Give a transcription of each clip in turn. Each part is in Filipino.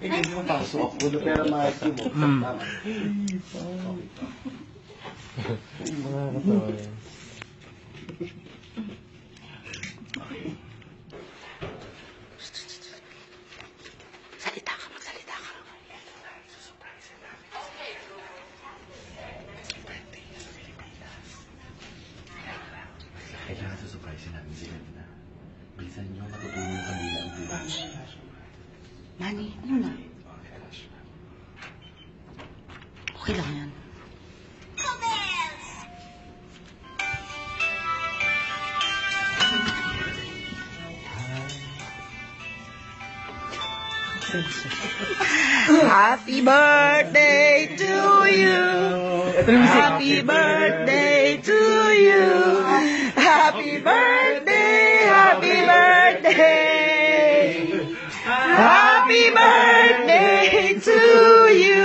Hindi mo pasok ako, pero mahal mo. Tama. Mga katawa yan. Salita ka, magsalita ka. Kailangan susurprisein namin si Ganda. Bilisan nyo, matutunan kami ng bilang. Manny, ano na? Okay lang yan. Happy birthday to you. Happy birthday to you. Happy birthday, happy birthday. Happy birthday to you.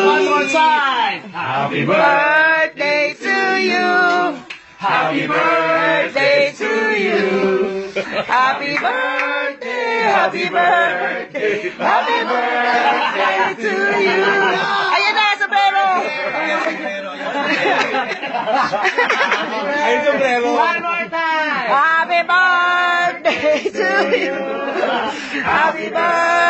One more time! Happy Birthday to you. Happy Birthday to you. Happy birthday, happy birthday, happy birthday to you. Ayan na, sombrero. Ay, sombrero! One more time! Happy birthday to you. Happy birthday.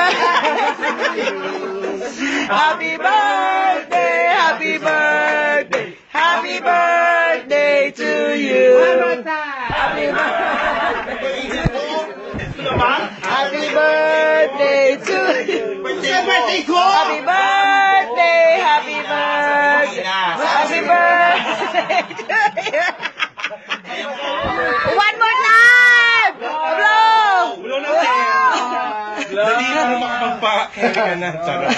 Happy birthday, happy birthday, happy birthday to you. One more time! Happy birthday. Happy birthday to you. Birthday ko! Happy birthday, happy birthday, happy birthday to you. One more time! Blow! Ulo na tayo! Dali na mo makapagpa-carry ka na. Charot.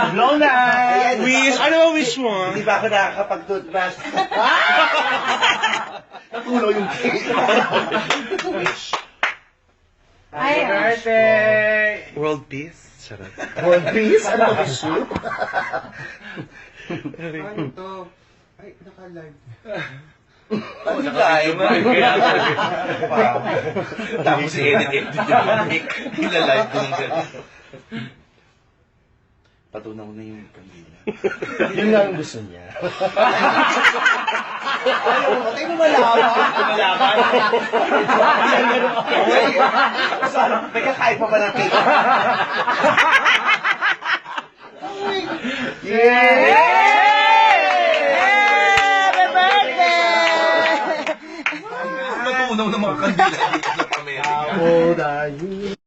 Blow na! Wish! Ano ba wish mo? Hindi ba ako nakakapag-toothbrush? Natunaw yung cake. Ay, birthday! World peace? Charot. World peace? Ano ba issue? Ano to? Ay, naka-live. Ano tayo? Tapos i-edit yung mic. Ilalive ko ng gano'n. Patunaw na yung kanila. Yun nga ang gusto niya. Patay mo malaman. Malaman. May kakain pa ba ng cake? Yay! Happy birthday! Matunaw ng mga kandila dito sa Amerika. How old are you?